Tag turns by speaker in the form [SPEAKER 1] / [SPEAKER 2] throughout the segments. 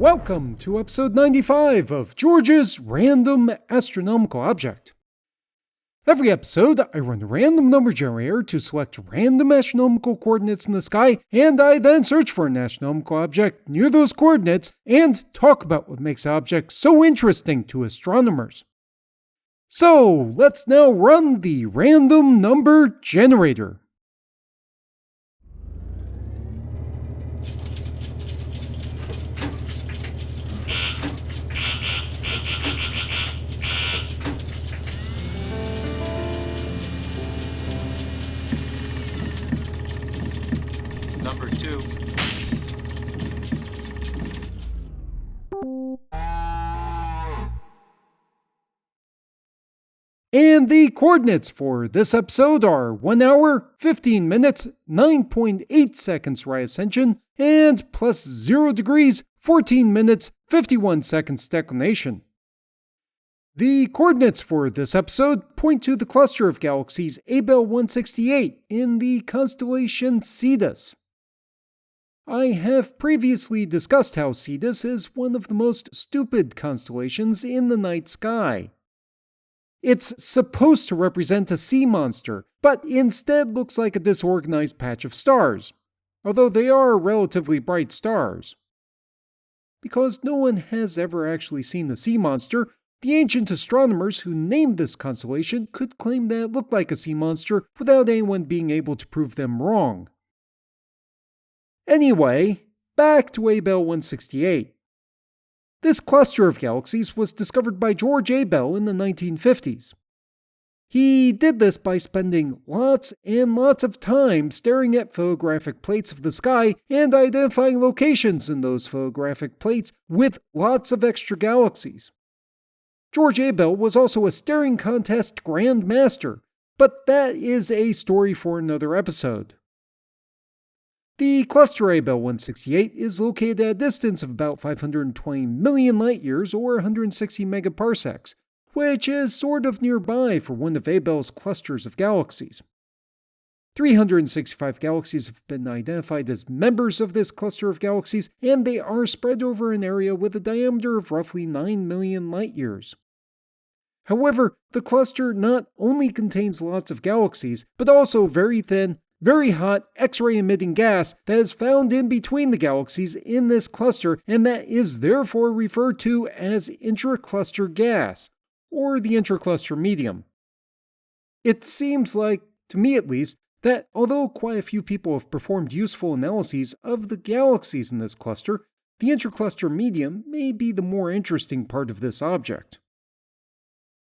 [SPEAKER 1] Welcome to episode 95 of George's Random Astronomical Object. Every episode, I run a random number generator to select random astronomical coordinates in the sky, and I then search for an astronomical object near those coordinates and talk about what makes the object so interesting to astronomers. So, let's now run the random number generator.
[SPEAKER 2] Number 2.
[SPEAKER 1] And the coordinates for this episode are 1 hour, 15 minutes, 9.8 seconds right ascension, and plus 0 degrees, 14 minutes, 51 seconds declination. The coordinates for this episode point to the cluster of galaxies Abell 168 in the constellation Cetus. I have previously discussed how Cetus is one of the most stupid constellations in the night sky. It's supposed to represent a sea monster, but instead looks like a disorganized patch of stars, although they are relatively bright stars. Because no one has ever actually seen the sea monster, the ancient astronomers who named this constellation could claim that it looked like a sea monster without anyone being able to prove them wrong. Anyway, back to Abell 168. This cluster of galaxies was discovered by George Abell in the 1950s. He did this by spending lots and lots of time staring at photographic plates of the sky and identifying locations in those photographic plates with lots of extra galaxies. George Abell was also a staring contest Grand Master, but that is a story for another episode. The cluster Abell 168 is located at a distance of about 520 million light-years or 160 megaparsecs, which is sort of nearby for one of Abell's clusters of galaxies. 365 galaxies have been identified as members of this cluster of galaxies, and they are spread over an area with a diameter of roughly 9 million light-years. However, the cluster not only contains lots of galaxies, but also very thin, very hot X-ray emitting gas that is found in between the galaxies in this cluster and that is therefore referred to as intracluster gas, or the intracluster medium. It seems like, to me at least, that although quite a few people have performed useful analyses of the galaxies in this cluster, the intracluster medium may be the more interesting part of this object.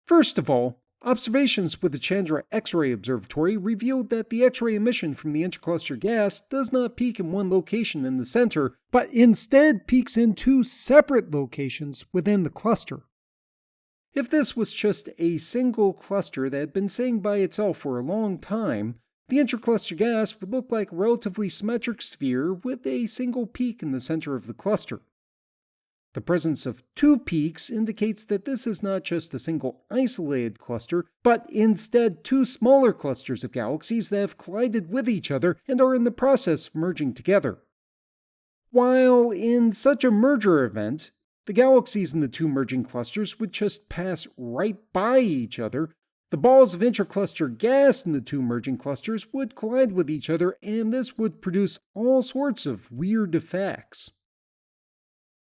[SPEAKER 1] First of all, observations with the Chandra X-ray Observatory revealed that the X-ray emission from the intracluster gas does not peak in one location in the center, but instead peaks in two separate locations within the cluster. If this was just a single cluster that had been sitting by itself for a long time, the intracluster gas would look like a relatively symmetric sphere with a single peak in the center of the cluster. The presence of two peaks indicates that this is not just a single isolated cluster, but instead two smaller clusters of galaxies that have collided with each other and are in the process of merging together. While in such a merger event, the galaxies in the two merging clusters would just pass right by each other, the balls of intracluster gas in the two merging clusters would collide with each other, and this would produce all sorts of weird effects.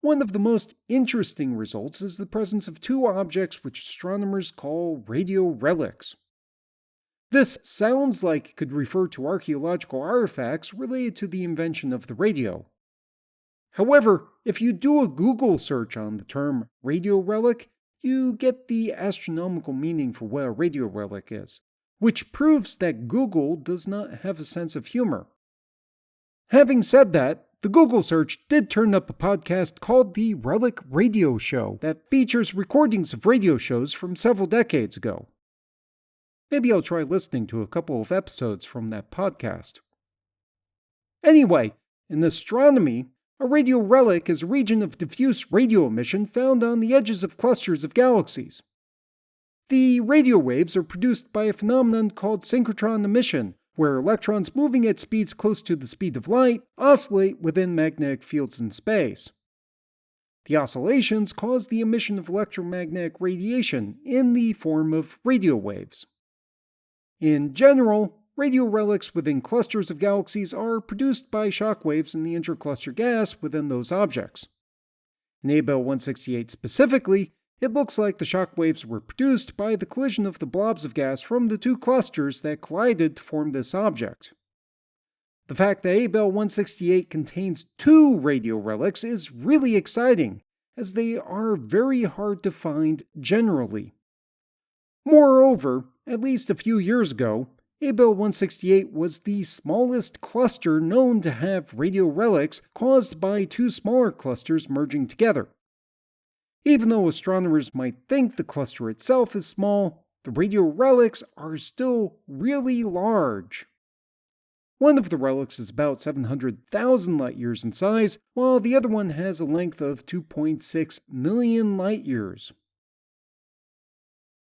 [SPEAKER 1] One of the most interesting results is the presence of two objects which astronomers call radio relics. This sounds like it could refer to archaeological artifacts related to the invention of the radio. However, if you do a Google search on the term radio relic, you get the astronomical meaning for what a radio relic is, which proves that Google does not have a sense of humor. Having said that, the Google search did turn up a podcast called The Relic Radio Show that features recordings of radio shows from several decades ago. Maybe I'll try listening to a couple of episodes from that podcast. Anyway, in astronomy, a radio relic is a region of diffuse radio emission found on the edges of clusters of galaxies. The radio waves are produced by a phenomenon called synchrotron emission, where electrons moving at speeds close to the speed of light oscillate within magnetic fields in space. The oscillations cause the emission of electromagnetic radiation in the form of radio waves. In general, radio relics within clusters of galaxies are produced by shock waves in the intracluster gas within those objects. In Abell 168 specifically, it looks like the shock waves were produced by the collision of the blobs of gas from the two clusters that collided to form this object. The fact that Abell 168 contains two radio relics is really exciting, as they are very hard to find generally. Moreover, at least a few years ago, Abell 168 was the smallest cluster known to have radio relics caused by two smaller clusters merging together. Even though astronomers might think the cluster itself is small, the radio relics are still really large. One of the relics is about 700,000 light-years in size, while the other one has a length of 2.6 million light-years.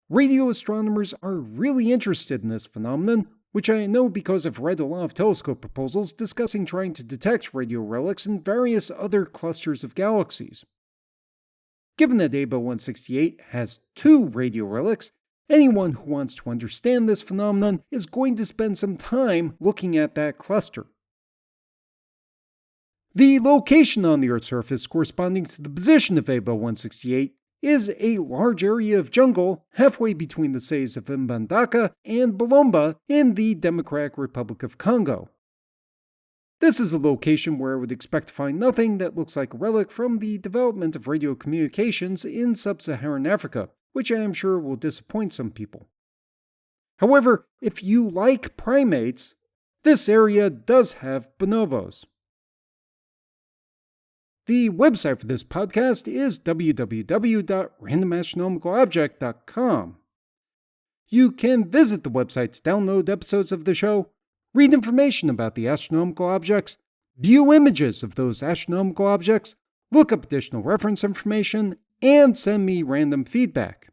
[SPEAKER 1] Radio astronomers are really interested in this phenomenon, which I know because I've read a lot of telescope proposals discussing trying to detect radio relics in various other clusters of galaxies. Given that Abell 168 has two radio relics, anyone who wants to understand this phenomenon is going to spend some time looking at that cluster. The location on the Earth's surface corresponding to the position of Abell 168 is a large area of jungle halfway between the cities of Mbandaka and Bolomba in the Democratic Republic of Congo. This is a location where I would expect to find nothing that looks like a relic from the development of radio communications in sub-Saharan Africa, which I am sure will disappoint some people. However, if you like primates, this area does have bonobos. The website for this podcast is www.randomastronomicalobject.com. You can visit the website to download episodes of the show, read information about the astronomical objects, view images of those astronomical objects, look up additional reference information, and send me random feedback.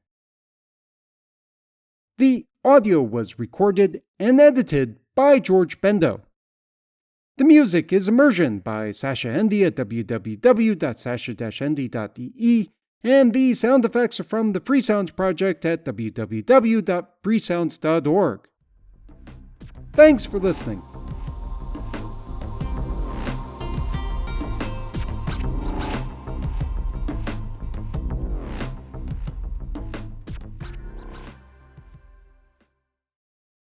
[SPEAKER 1] The audio was recorded and edited by George Bendo. The music is Immersion by Sasha Hendy at www.sasha-hendy.de, and the sound effects are from the Free Sounds Project at www.freesounds.org. Thanks for listening.